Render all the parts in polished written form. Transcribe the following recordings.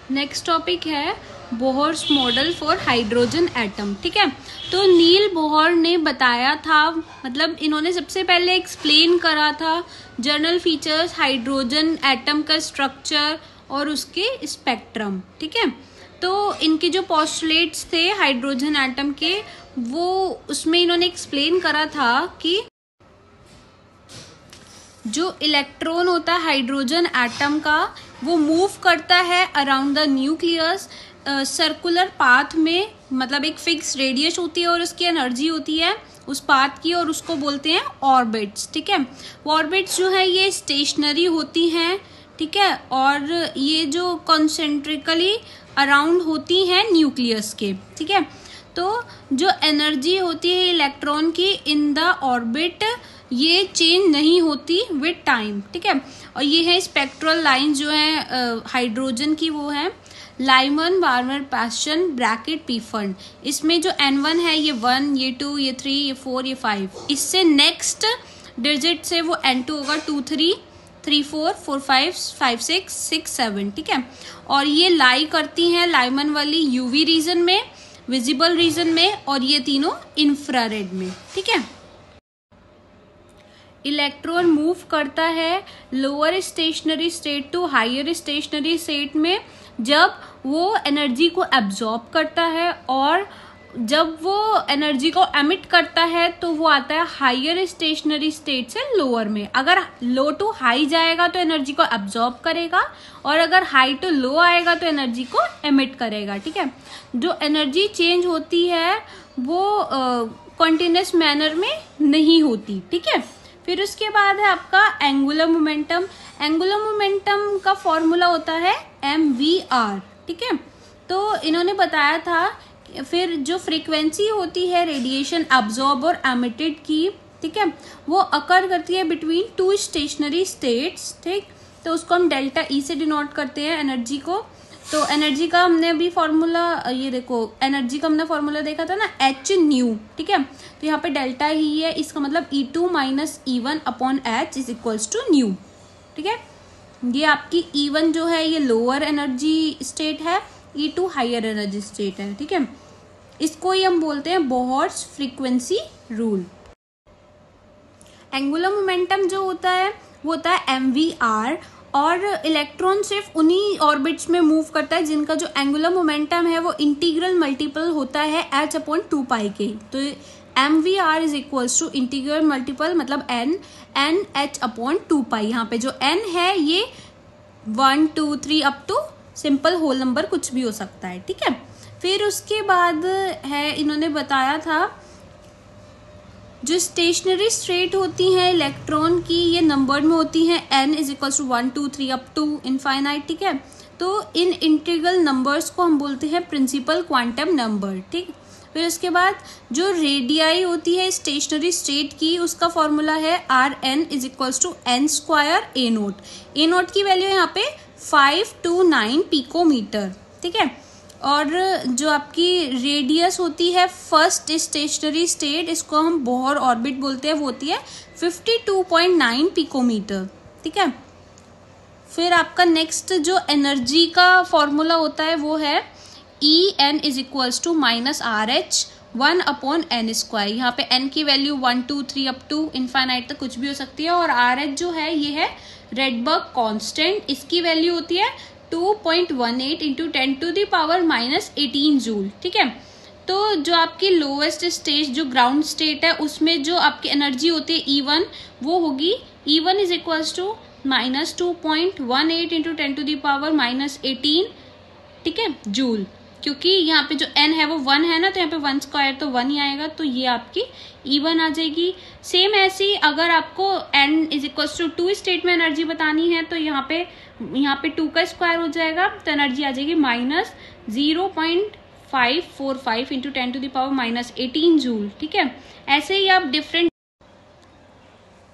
Next topic है Bohr's model for hydrogen atom. ठीक है, तो नील बोहर ने बताया था, मतलब इन्होंने सबसे पहले एक्सप्लेन करा था जनरल फीचर्स हाइड्रोजन एटम का स्ट्रक्चर और उसके स्पेक्ट्रम। ठीक है, तो इनके जो पोस्टुलेट्स थे हाइड्रोजन एटम के, वो उसमें इन्होंने एक्सप्लेन करा था कि जो इलेक्ट्रॉन होता है हाइड्रोजन एटम का, वो मूव करता है around the nucleus circular path में, मतलब एक फिक्स रेडियस होती है और उसकी एनर्जी होती है उस पाथ की, और उसको बोलते हैं ऑर्बिट्स। ठीक है, ऑर्बिट्स जो है ये स्टेशनरी होती हैं। ठीक है, और ये जो कॉन्सेंट्रिकली अराउंड होती हैं न्यूक्लियस के। ठीक है, तो जो एनर्जी होती है इलेक्ट्रॉन की इन द ऑर्बिट, ये चेंज नहीं होती विद टाइम। ठीक है, और ये है स्पेक्ट्रल लाइन जो है हाइड्रोजन की, वो है Lyman Barmer passion bracket P fund. इसमें जो N1 है ये 1, ये 2, ये 3, ये 4, ये 5। इससे नेक्स्ट डिजिट से वो N2 होगा 2, 3, 3, 4, 4, 5, 5, 6, 6, 7। ठीक है, और ये लाई करती हैं लाइमन वाली यूवी रीजन में, विजिबल रीजन में, और ये तीनों इंफ्रारेड में। ठीक है, इलेक्ट्रॉन मूव करता है lower stationary state to higher stationary state में जब वो एनर्जी को एब्जॉर्ब करता है, और जब वो एनर्जी को एमिट करता है तो वो आता है हायर स्टेशनरी स्टेट से लोअर में। अगर लो टू हाई जाएगा तो एनर्जी को एब्जॉर्ब करेगा, और अगर हाई टू लो आएगा तो एनर्जी को एमिट करेगा। ठीक है, जो एनर्जी चेंज होती है वो कॉन्टिन्यूस मैनर में नहीं होती। ठीक है, फिर उसके बाद है आपका एंगुलर मोमेंटम। एंगुलर मोमेंटम का फॉर्मूला होता है mvr। ठीक है, तो इन्होंने बताया था फिर जो फ्रीक्वेंसी होती है रेडिएशन एब्जॉर्ब और एमिटेड की, ठीक है, वो अकर करती है बिटवीन टू स्टेशनरी स्टेट्स। ठीक, तो उसको हम डेल्टा ई से डिनोट करते हैं एनर्जी को। तो एनर्जी का हमने अभी फॉर्मूला, ये देखो एनर्जी का हमने फॉर्मूला देखा था ना, एच न्यू। ठीक है, तो यहाँ पे डेल्टा ही है, इसका मतलब E2 minus E1 upon H is equals to nu. ठीक है, ये आपकी E1 जो है ये लोअर एनर्जी स्टेट है, E2 हायर एनर्जी स्टेट है। ठीक है, इसको ही हम बोलते हैं Bohr's frequency rule. Angular momentum जो होता है वो होता है mvr, और इलेक्ट्रॉन सिर्फ उन्हीं ऑर्बिट्स में मूव करता है जिनका जो एंगुलर मोमेंटम है वो इंटीग्रल मल्टीपल होता है h अपॉन 2 पाई के। तो mvr is equals to integral multiple, मतलब n h अपॉन 2 पाई। यहाँ पे जो n है ये 1, 2, 3 up to simple whole number कुछ भी हो सकता है। ठीक है, फिर उसके बाद है इन्होंने बताया था जो स्टेशनरी स्टेट होती हैं इलेक्ट्रॉन की, ये नंबर में होती हैं, n is equal to 1, 2, 3 up to infinite. ठीक है, तो इन इंटीग्रल नंबर्स को हम बोलते हैं प्रिंसिपल क्वांटम नंबर। ठीक, फिर उसके बाद जो रेडियाई होती है स्टेशनरी स्टेट की, उसका फॉर्मूला है Rn is equal to n square a naught. a naught की वैल्यू यहाँ पे 529 पिकोमीटर। ठीक है, और जो आपकी रेडियस होती है फर्स्ट स्टेशनरी स्टेट, इसको हम बोहर ऑर्बिट बोलते हैं, वो होती है 52.9 पिकोमीटर। ठीक है, फिर आपका नेक्स्ट जो एनर्जी का फॉर्मूला होता है वो है En is equals to minus RH 1 upon n square. यहाँ पे n की वैल्यू 1, 2, 3 अप टू इनफाइनाइट तक कुछ भी हो सकती है, और RH जो है ये है रेडबर्ग कांस्टेंट, इसकी वैल्यू होती है 2.18 into 10 to the power minus 18 joule. ठीक है, तो जो आपकी लोवेस्ट स्टेज जो ग्राउंड स्टेट है उसमें जो आपकी एनर्जी होती है E1, वो होगी E1 is equals to minus 2.18 into 10 to the power minus 18, ठीक है, जूल। क्योंकि यहाँ पे जो n है वो 1 है ना, तो यहाँ पे 1 स्क्वायर तो 1 ही आएगा, तो ये आपकी E1 आ जाएगी। सेम ऐसी अगर आपको n is equal to 2 state में एनर्जी बतानी है तो यहाँ पे 2 का स्क्वायर हो जाएगा, तो एनर्जी आ जाएगी minus 0.545 into 10 to the power minus 18 joule. ठीक है, ऐसे ही आप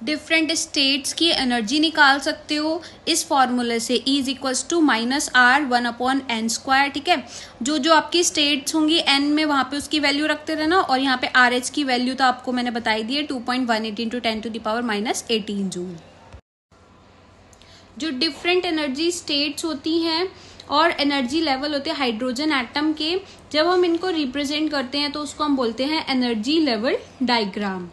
डिफरेंट स्टेट्स की एनर्जी निकाल सकते हो इस फॉर्मूले से, E is equals to minus R 1 upon n square. ठीक है, जो आपकी स्टेट्स होंगी n में वहाँ पे उसकी वैल्यू रखते रहना, और यहाँ पे RH की वैल्यू तो आपको मैंने बताई दी है 2.18 into 10 to the power minus 18 joule. जो डिफरेंट एनर्जी स्टेट्स होती हैं और एनर्जी लेवल होते हैं हाइड्रोजन एटम के, जब हम इनको रिप्रेजेंट करते हैं तो उसको हम बोलते हैं एनर्जी लेवल डायग्राम।